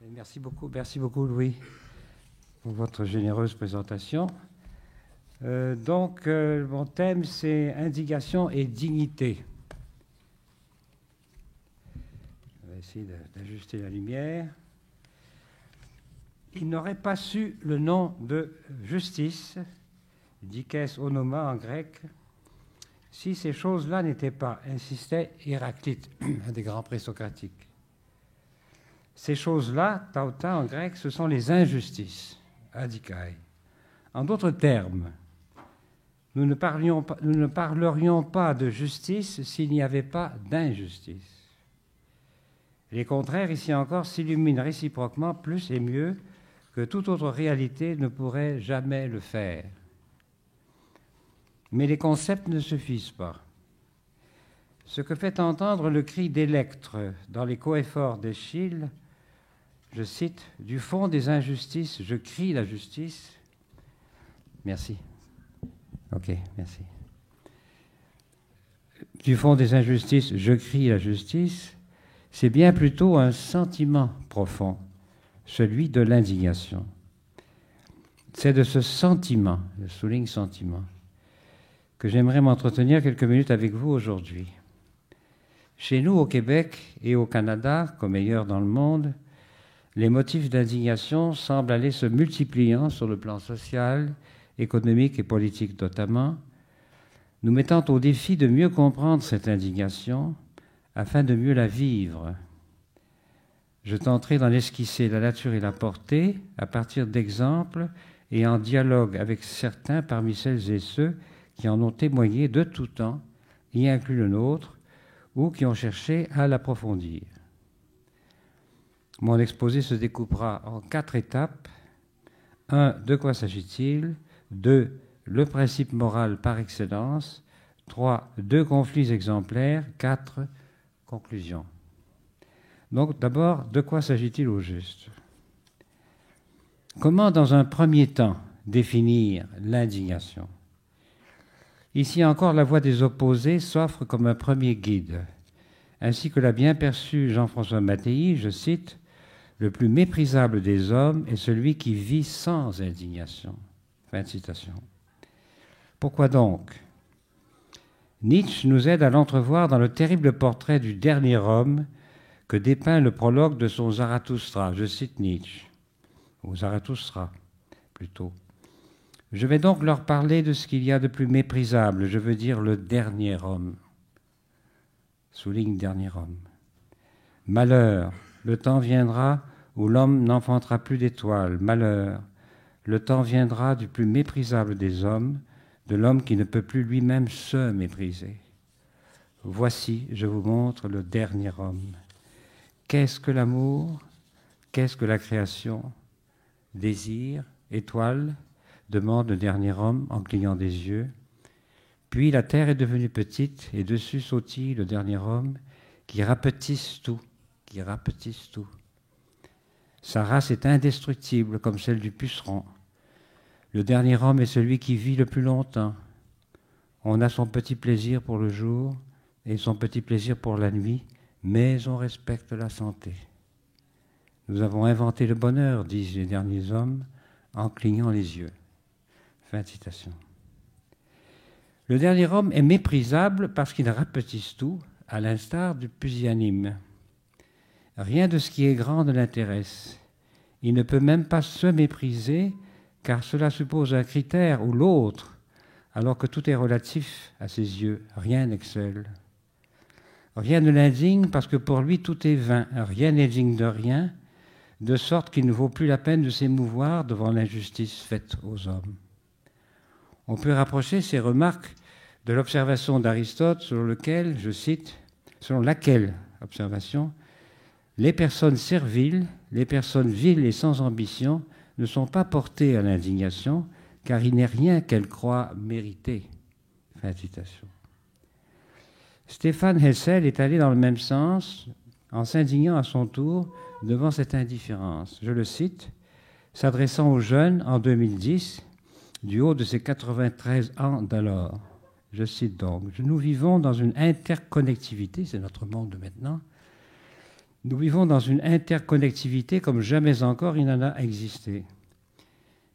Merci beaucoup Louis pour votre généreuse présentation. Mon thème c'est indignation et dignité. Je vais essayer d'ajuster la lumière. Il n'aurait pas su le nom de justice, dikes onoma en grec, si ces choses-là n'étaient pas, insistait Héraclite, un des grands présocratiques. Ces choses-là, tauta en grec, ce sont les injustices, adikai. En d'autres termes, nous ne parlerions pas de justice s'il n'y avait pas d'injustice. Les contraires, ici encore, s'illuminent réciproquement plus et mieux que toute autre réalité ne pourrait jamais le faire. Mais les concepts ne suffisent pas. Ce que fait entendre le cri d'Électre dans les coefforts d'Eschyle, je cite, « Du fond des injustices, je crie la justice ». Merci. Ok, merci. Du fond des injustices, je crie la justice, c'est bien plutôt un sentiment profond, celui de l'indignation. C'est de ce sentiment, je souligne sentiment, que j'aimerais m'entretenir quelques minutes avec vous aujourd'hui. Chez nous, au Québec et au Canada, comme ailleurs dans le monde, les motifs d'indignation semblent aller se multipliant sur le plan social, économique et politique notamment, nous mettant au défi de mieux comprendre cette indignation afin de mieux la vivre. Je tenterai d'en esquisser la nature et la portée à partir d'exemples et en dialogue avec certains parmi celles et ceux qui en ont témoigné de tout temps, y inclus le nôtre, ou qui ont cherché à l'approfondir. Mon exposé se découpera en 4 étapes. 1. De quoi s'agit-il ? 2. Le principe moral par excellence. 3. 2 conflits exemplaires. 4. Conclusion. Donc d'abord, de quoi s'agit-il au juste ? Comment, dans un premier temps, définir l'indignation ? Ici encore, la voix des opposés s'offre comme un premier guide, ainsi que l'a bien perçu Jean-François Mattei, je cite, « Le plus méprisable des hommes est celui qui vit sans indignation ». Fin de citation. Pourquoi donc ? Nietzsche nous aide à l'entrevoir dans le terrible portrait du dernier homme que dépeint le prologue de son Zarathustra. Je cite Nietzsche, ou Zarathustra plutôt. Je vais donc leur parler de ce qu'il y a de plus méprisable, je veux dire le dernier homme. Souligne dernier homme. Malheur, le temps viendra où l'homme n'enfantera plus d'étoiles. Malheur, le temps viendra du plus méprisable des hommes, de l'homme qui ne peut plus lui-même se mépriser. Voici, je vous montre le dernier homme. Qu'est-ce que l'amour ? Qu'est-ce que la création ? Désir, étoile ? Demande le dernier homme en clignant des yeux. Puis la terre est devenue petite et dessus sautille le dernier homme qui rapetisse tout, Sa race est indestructible comme celle du puceron. Le dernier homme est celui qui vit le plus longtemps. On a son petit plaisir pour le jour et son petit plaisir pour la nuit, mais on respecte la santé. Nous avons inventé le bonheur, disent les derniers hommes, en clignant les yeux. Fin de citation. Le dernier homme est méprisable parce qu'il rapetisse tout, à l'instar du pusillanime. Rien de ce qui est grand ne l'intéresse. Il ne peut même pas se mépriser, car cela suppose un critère ou l'autre, alors que tout est relatif à ses yeux. Rien n'excelle. Rien ne l'indigne parce que pour lui tout est vain. Rien n'est digne de rien, de sorte qu'il ne vaut plus la peine de s'émouvoir devant l'injustice faite aux hommes. On peut rapprocher ces remarques de l'observation d'Aristote selon laquelle, je cite, observation, les personnes serviles, les personnes viles et sans ambition ne sont pas portées à l'indignation, car il n'est rien qu'elles croient mériter. Fin de citation. Stéphane Hessel est allé dans le même sens en s'indignant à son tour devant cette indifférence. Je le cite, s'adressant aux jeunes en 2010, du haut de ses 93 ans d'alors. Je cite donc, « Nous vivons dans une interconnectivité, c'est notre monde de maintenant, Nous vivons dans une interconnectivité comme jamais encore il n'en a existé.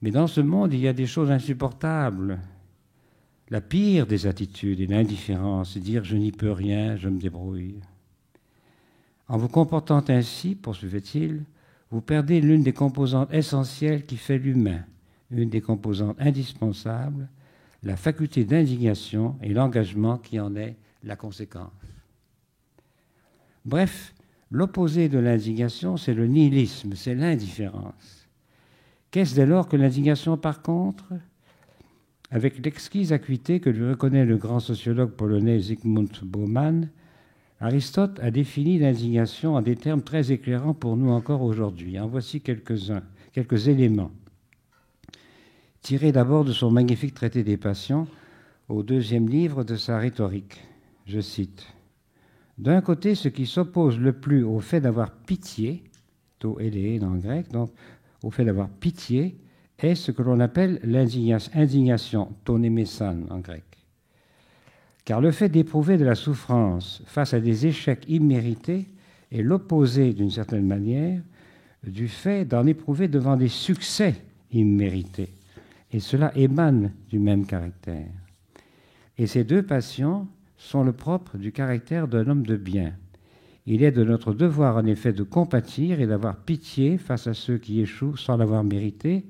Mais dans ce monde, il y a des choses insupportables. La pire des attitudes est l'indifférence, c'est dire je n'y peux rien, je me débrouille. En vous comportant ainsi, poursuivait-il, vous perdez l'une des composantes essentielles qui fait l'humain, une des composantes indispensables, la faculté d'indignation et l'engagement qui en est la conséquence. Bref, l'opposé de l'indignation, c'est le nihilisme, c'est l'indifférence. Qu'est-ce dès lors que l'indignation par contre ? Avec l'exquise acuité que lui reconnaît le grand sociologue polonais Zygmunt Bauman, Aristote a défini l'indignation en des termes très éclairants pour nous encore aujourd'hui. En voici quelques éléments. Tirés d'abord de son magnifique traité des passions, au 2e livre de sa rhétorique. Je cite. « D'un côté, ce qui s'oppose le plus au fait d'avoir pitié, to élé dans le grec, donc au fait d'avoir pitié, est ce que l'on appelle l'indignation, to némesan en grec. Car le fait d'éprouver de la souffrance face à des échecs immérités est l'opposé, d'une certaine manière, du fait d'en éprouver devant des succès immérités. Et cela émane du même caractère. Et ces deux passions sont le propre du caractère d'un homme de bien. Il est de notre devoir, en effet, de compatir et d'avoir pitié face à ceux qui échouent sans l'avoir mérité,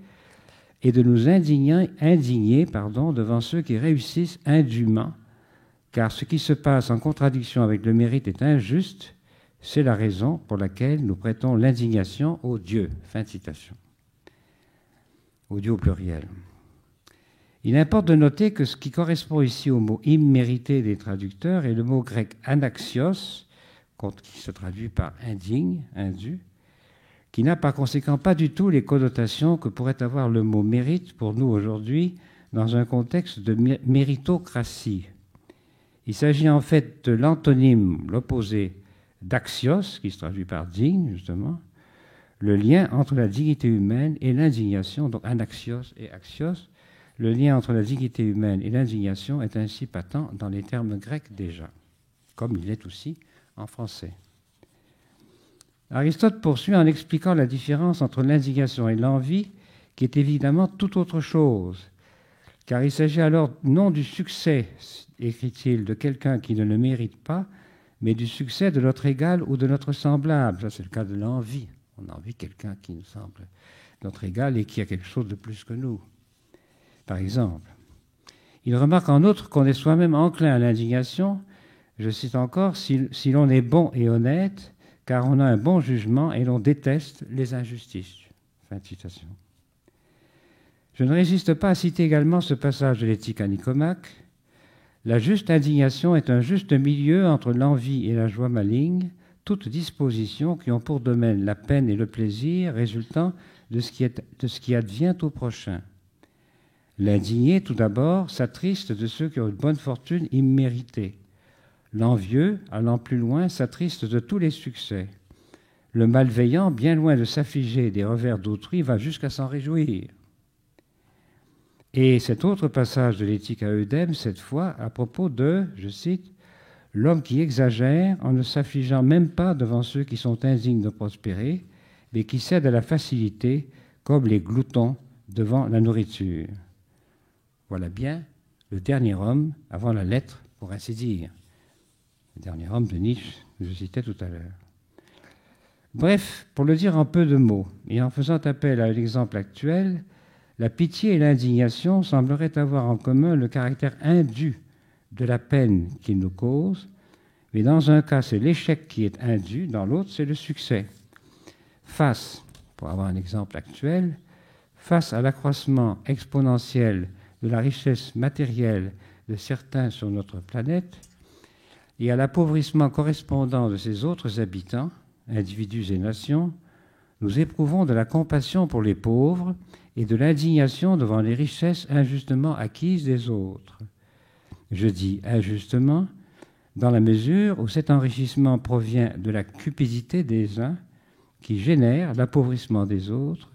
et de nous indigner devant ceux qui réussissent indûment, car ce qui se passe en contradiction avec le mérite est injuste, c'est la raison pour laquelle nous prêtons l'indignation aux dieux. » Fin de citation. Aux dieux au pluriel. Il importe de noter que ce qui correspond ici au mot immérité des traducteurs est le mot grec anaxios, qui se traduit par indigne, indu, qui n'a par conséquent pas du tout les connotations que pourrait avoir le mot mérite pour nous aujourd'hui dans un contexte de méritocratie. Il s'agit en fait de l'antonyme, l'opposé d'axios, qui se traduit par digne, justement, le lien entre la dignité humaine et l'indignation, donc anaxios et axios. Le lien entre la dignité humaine et l'indignation est ainsi patent dans les termes grecs déjà, comme il est aussi en français. Aristote poursuit en expliquant la différence entre l'indignation et l'envie, qui est évidemment tout autre chose, car il s'agit alors non du succès, écrit-il, de quelqu'un qui ne le mérite pas, mais du succès de notre égal ou de notre semblable. Ça, c'est le cas de l'envie. On envie quelqu'un qui nous semble notre égal et qui a quelque chose de plus que nous. Par exemple, il remarque en outre qu'on est soi-même enclin à l'indignation, je cite encore, si l'on est bon et honnête, car on a un bon jugement et l'on déteste les injustices. Fin de citation. Je ne résiste pas à citer également ce passage de l'Éthique à Nicomaque. La juste indignation est un juste milieu entre l'envie et la joie maligne, toutes dispositions qui ont pour domaine la peine et le plaisir résultant de ce qui advient au prochain. L'indigné, tout d'abord, s'attriste de ceux qui ont une bonne fortune imméritée. L'envieux, allant plus loin, s'attriste de tous les succès. Le malveillant, bien loin de s'affliger des revers d'autrui, va jusqu'à s'en réjouir. Et cet autre passage de l'Éthique à Eudème, cette fois, à propos de, je cite, « l'homme qui exagère en ne s'affligeant même pas devant ceux qui sont indignes de prospérer, mais qui cèdent à la facilité, comme les gloutons devant la nourriture. » Voilà bien le dernier homme avant la lettre, pour ainsi dire. Le dernier homme de Nietzsche, que je citais tout à l'heure. Bref, pour le dire en peu de mots, et en faisant appel à l'exemple actuel, la pitié et l'indignation sembleraient avoir en commun le caractère indu de la peine qu'ils nous causent, mais dans un cas, c'est l'échec qui est indu, dans l'autre, c'est le succès. Face, pour avoir un exemple actuel, face à l'accroissement exponentiel de la richesse matérielle de certains sur notre planète et à l'appauvrissement correspondant de ses autres habitants, individus et nations, nous éprouvons de la compassion pour les pauvres et de l'indignation devant les richesses injustement acquises des autres. Je dis injustement, dans la mesure où cet enrichissement provient de la cupidité des uns qui génère l'appauvrissement des autres,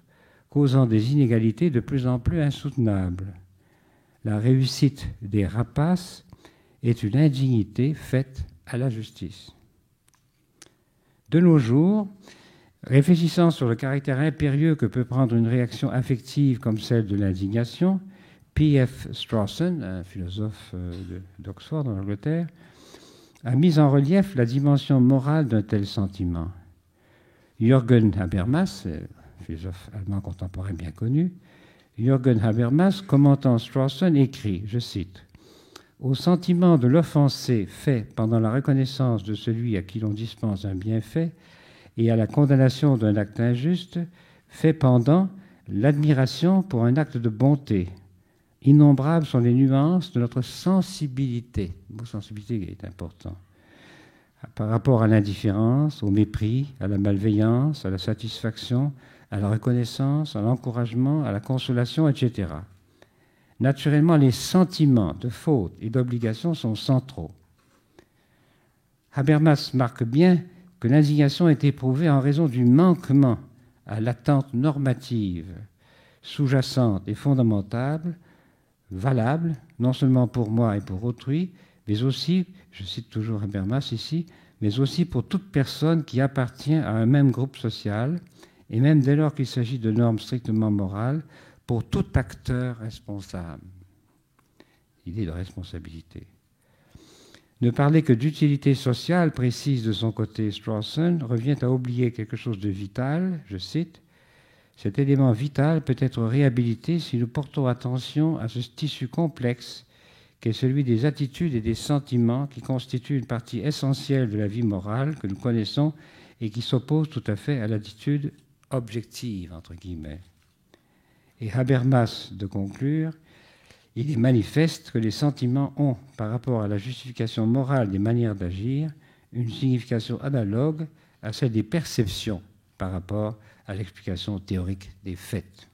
causant des inégalités de plus en plus insoutenables. La réussite des rapaces est une indignité faite à la justice. De nos jours, réfléchissant sur le caractère impérieux que peut prendre une réaction affective comme celle de l'indignation, P.F. Strawson, un philosophe d'Oxford en Angleterre, a mis en relief la dimension morale d'un tel sentiment. Jürgen Habermas, philosophe allemand contemporain bien connu, Jürgen Habermas, commentant Strawson, écrit, je cite, « Au sentiment de l'offensé fait pendant la reconnaissance de celui à qui l'on dispense un bienfait et à la condamnation d'un acte injuste, fait pendant l'admiration pour un acte de bonté. Innombrables sont les nuances de notre sensibilité. » Le mot sensibilité est important. Par rapport à l'indifférence, au mépris, à la malveillance, à la satisfaction, à la reconnaissance, à l'encouragement, à la consolation, etc. Naturellement, les sentiments de faute et d'obligation sont centraux. Habermas marque bien que l'indignation est éprouvée en raison du manquement à l'attente normative, sous-jacente et fondamentale, valable, non seulement pour moi et pour autrui, mais aussi, je cite toujours Habermas ici, mais aussi pour toute personne qui appartient à un même groupe social, et même dès lors qu'il s'agit de normes strictement morales, pour tout acteur responsable. L'idée de responsabilité. Ne parler que d'utilité sociale, précise de son côté Strawson, revient à oublier quelque chose de vital, je cite, « Cet élément vital peut être réhabilité si nous portons attention à ce tissu complexe qu'est celui des attitudes et des sentiments qui constituent une partie essentielle de la vie morale que nous connaissons et qui s'oppose tout à fait à l'attitude objective, entre guillemets. » Et Habermas de conclure, il est manifeste que les sentiments ont, par rapport à la justification morale des manières d'agir, une signification analogue à celle des perceptions par rapport à l'explication théorique des faits.